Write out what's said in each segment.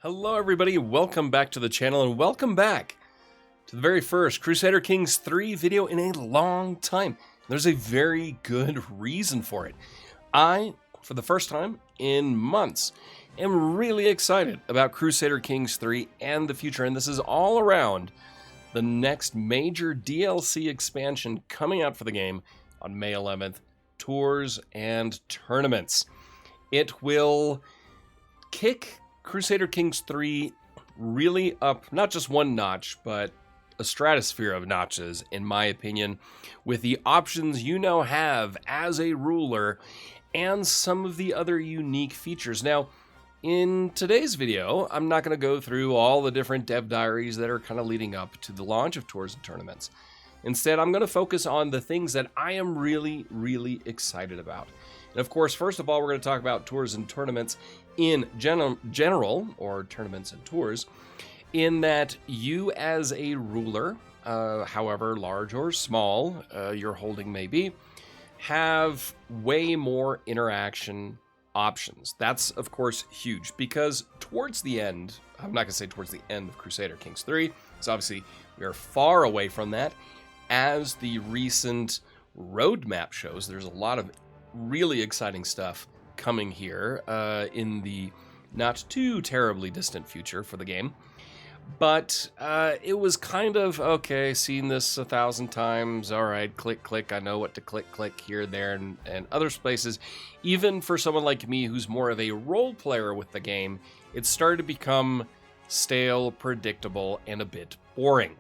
Hello everybody, welcome back to the channel and welcome back to the very first Crusader Kings 3 video in a long time. There's a very good reason for it. I, for the first time in months, am really excited about Crusader Kings 3 and the future, and this is all around the next major DLC expansion coming out for the game on May 11th, Tours and Tournaments. It will kick Crusader Kings 3 really up, not just one notch, but a stratosphere of notches, in my opinion, with the options you now have as a ruler and some of the other unique features. Now, in today's video, I'm not going to go through all the different dev diaries that are kind of leading up to the launch of Tours and Tournaments. Instead, I'm going to focus on the things that I am really excited about. And of course, first of all, we're going to talk about Tours and Tournaments in general, or tournaments and tours, in that you as a ruler, however large or small your holding may be, have way more interaction options. That's, of course, huge, because towards the end, I'm not going to say towards the end of Crusader Kings 3, because obviously we are far away from that. As the recent roadmap shows, there's a lot of really exciting stuff coming here in the not too terribly distant future for the game. But it was kind of, okay, seen this 1,000 times, all right, click, I know what to click here, there, and other places. Even for someone like me who's more of a role player with the game, it started to become stale, predictable, and a bit boring.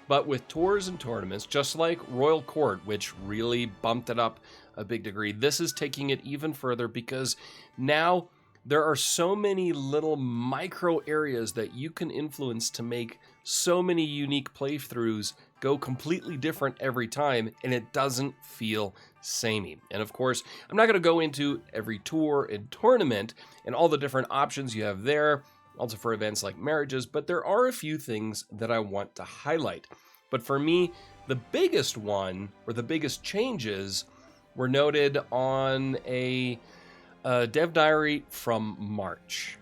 But with Tours and Tournaments, just like Royal Court, which really bumped it up a big degree, this is taking it even further, because now there are so many little micro areas that you can influence to make so many unique playthroughs go completely different every time, and it doesn't feel samey. And of course, I'm not going to go into every tour and tournament and all the different options you have there, also for events like marriages, but there are a few things that I want to highlight. But for me, the biggest one, or the biggest changes, were noted on a dev diary from March.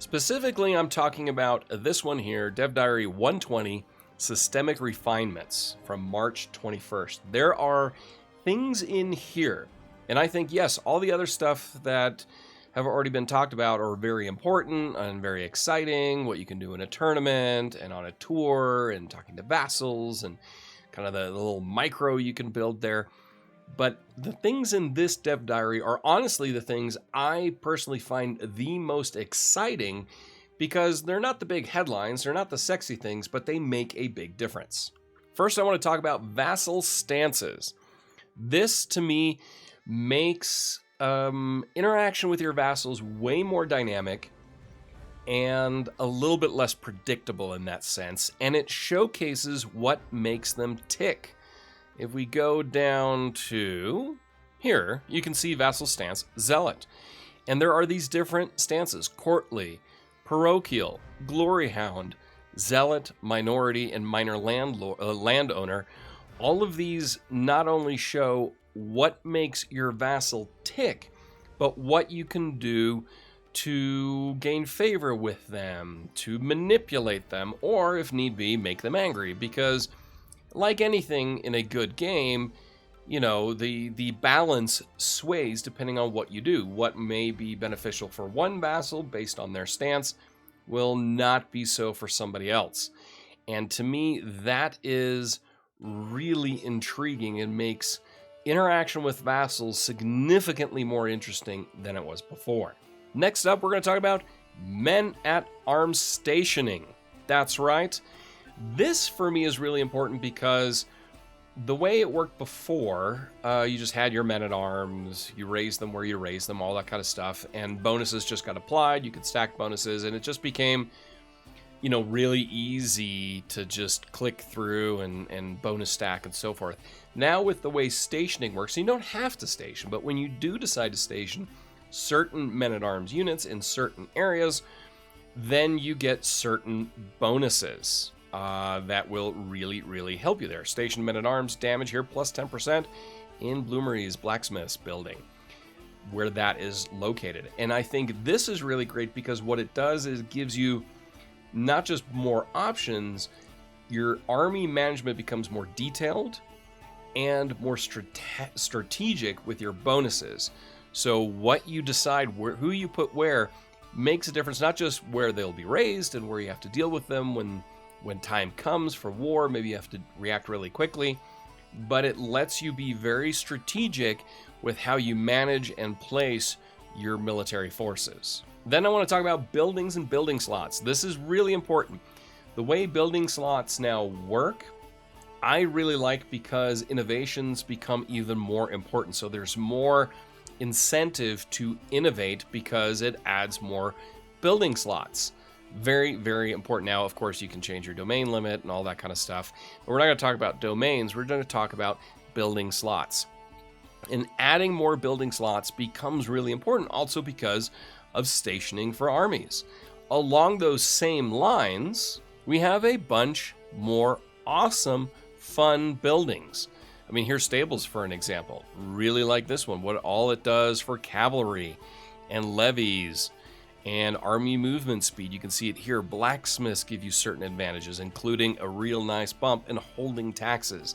Specifically, I'm talking about this one here, Dev Diary 120, Systemic Refinements, from March 21st. There are things in here, and I think, yes, all the other stuff that have already been talked about are very important and very exciting, what you can do in a tournament and on a tour and talking to vassals and kind of the little micro you can build there. But the things in this dev diary are honestly the things I personally find the most exciting, because they're not the big headlines, they're not the sexy things, but they make a big difference. First, I want to talk about vassal stances. This, to me, makes interaction with your vassals way more dynamic and a little bit less predictable in that sense, and it showcases what makes them tick. If we go down to here, you can see vassal stance, Zealot. And there are these different stances: Courtly, Parochial, Glory Hound, Zealot, Minority, and Minor Landowner. All of these not only show what makes your vassal tick, but what you can do to gain favor with them, to manipulate them, or if need be, make them angry. Because like anything in a good game, you know, the balance sways depending on what you do. What may be beneficial for one vassal based on their stance will not be so for somebody else. And to me, that is really intriguing and makes interaction with vassals significantly more interesting than it was before. Next up, we're going to talk about men-at-arms stationing. That's right. This, for me, is really important because the way it worked before, you just had your men-at-arms, you raised them where you raised them, all that kind of stuff, and bonuses just got applied. You could stack bonuses, and it just became, you know, really easy to just click through and bonus stack and so forth. Now with the way stationing works, you don't have to station, but when you do decide to station certain men-at-arms units in certain areas, then you get certain bonuses that will really help you there. Station men-at-arms damage here plus 10% in Bloomery's Blacksmith's building. where that is located. And I think this is really great because what it does is it gives you not just more options, your army management becomes more detailed and more strategic with your bonuses. So what you decide, who you put where, makes a difference, not just where they'll be raised and where you have to deal with them when time comes for war, maybe you have to react really quickly, but it lets you be very strategic with how you manage and place your military forces. Then I want to talk about buildings and building slots. This is really important. The way building slots now work, I really like because innovations become even more important. So there's more incentive to innovate because it adds more building slots. Very, very important. Now, of course, you can change your domain limit and all that kind of stuff. But we're not going to talk about domains. We're going to talk about building slots. And adding more building slots becomes really important also because of stationing for armies. Along those same lines, we have a bunch more awesome, fun buildings. I mean, here's stables for an example. Really like this one. What all it does for cavalry and levies and army movement speed. You can see it here. Blacksmiths give you certain advantages, including a real nice bump in holding taxes.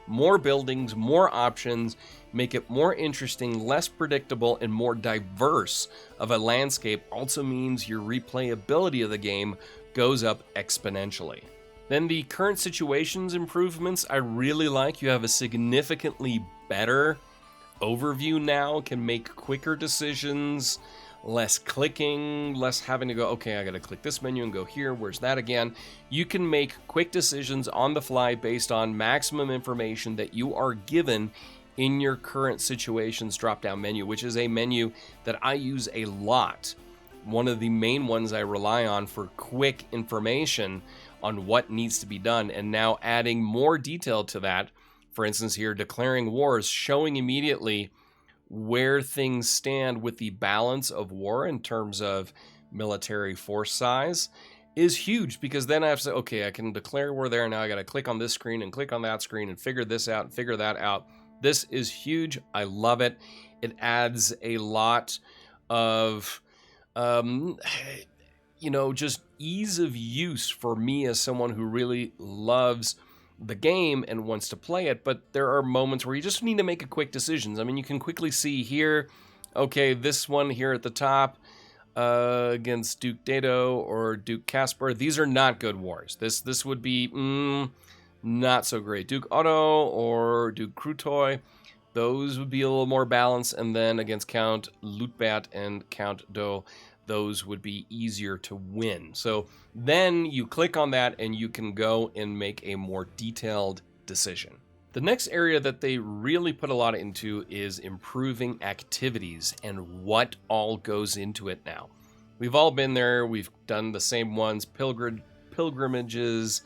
More buildings, more options, make it more interesting, less predictable, and more diverse of a landscape also means your replayability of the game goes up exponentially. Then the current situations improvements I really like. You have a significantly better overview now, can make quicker decisions, less clicking, less having to go, okay, I gotta click this menu and go here, where's that again? You can make quick decisions on the fly based on maximum information that you are given in your current situations drop-down menu, which is a menu that I use a lot. One of the main ones I rely on for quick information on what needs to be done, and now adding more detail to that. For instance, here, declaring wars, showing immediately where things stand with the balance of war in terms of military force size is huge, because then I have to say, okay, I can declare war there. Now I got to click on this screen and click on that screen and figure this out and figure that out. This is huge. I love it. It adds a lot of, just ease of use for me as someone who really loves the game and wants to play it, but there are moments where you just need to make a quick decisions. I mean, you can quickly see here, okay, this one here at the top against Duke Dato or Duke Caspar, these are not good wars. This would be not so great. Duke Otto or Duke Krutoy, those would be a little more balanced, and then against Count Lutbat and Count Do, those would be easier to win. So then you click on that and you can go and make a more detailed decision. The next area that they really put a lot into is improving activities and what all goes into it now. We've all been there. We've done the same ones, pilgrimages,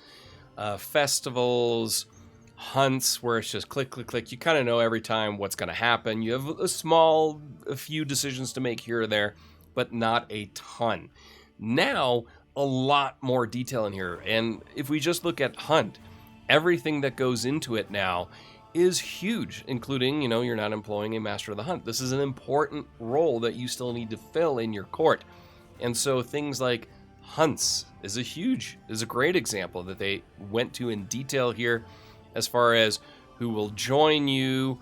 festivals, hunts, where it's just click, click, click. You kind of know every time what's going to happen. You have a few decisions to make here or there, but not a ton. Now, a lot more detail in here. And if we just look at Hunt, everything that goes into it now is huge, including, you're not employing a Master of the Hunt. This is an important role that you still need to fill in your court. And so things like hunts is a great example that they went to in detail here, as far as who will join you,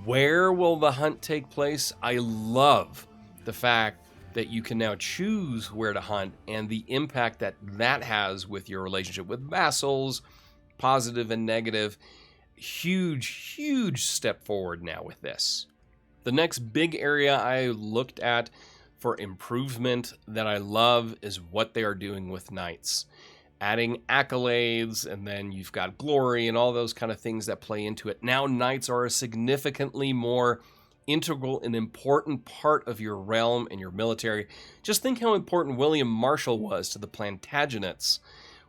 where will the hunt take place. I love the fact that you can now choose where to hunt and the impact that that has with your relationship with vassals, positive and negative. Huge step forward now with this. The next big area I looked at for improvement that I love is what they are doing with knights. Adding accolades, and then you've got glory and all those kind of things that play into it. Now knights are a significantly more integral and important part of your realm and your military. Just think how important William Marshall was to the Plantagenets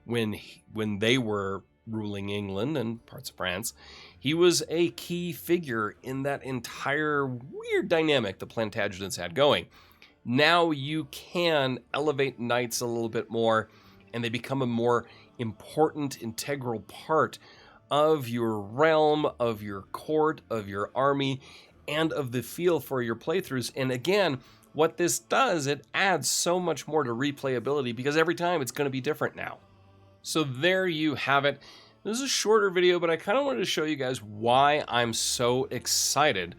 when they were ruling England and parts of France. He was a key figure in that entire weird dynamic the Plantagenets had going. Now you can elevate knights a little bit more, and they become a more important, integral part of your realm, of your court, of your army, and of the feel for your playthroughs. And again, what this does, it adds so much more to replayability because every time it's going to be different now. So there you have it. This is a shorter video, but I kind of wanted to show you guys why I'm so excited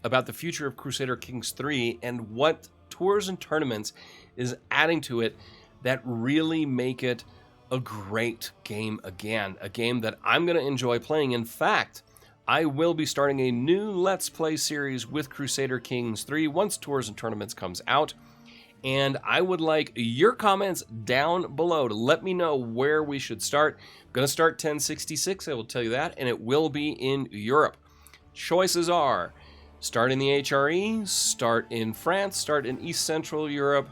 about the future of Crusader Kings 3 and what tours and tournaments is adding to it that really make it a great game again. A game that I'm going to enjoy playing. In fact, I will be starting a new Let's Play series with Crusader Kings 3 once Tours and Tournaments comes out. And I would like your comments down below to let me know where we should start. I'm going to start 1066, I will tell you that, and it will be in Europe. Choices are start in the HRE, start in France, start in East Central Europe,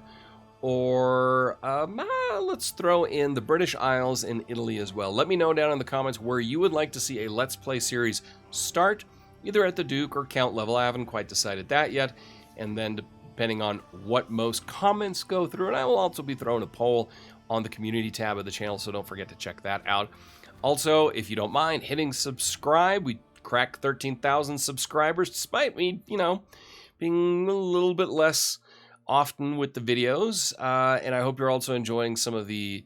or let's throw in the British Isles and Italy as well. Let me know down in the comments where you would like to see a Let's Play series start, either at the Duke or Count level. I haven't quite decided that yet. And then depending on what most comments go through, and I will also be throwing a poll on the community tab of the channel, so don't forget to check that out. Also, if you don't mind hitting subscribe, we cracked 13,000 subscribers, despite me, being a little bit less often with the videos, and I hope you're also enjoying some of the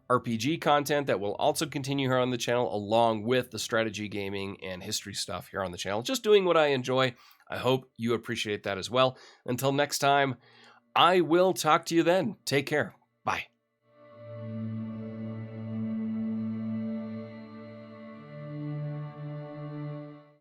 RPG content that will also continue here on the channel, along with the strategy gaming and history stuff here on the channel. Just doing what I enjoy. I hope you appreciate that as well. Until next time, I will talk to you then. Take care. Bye.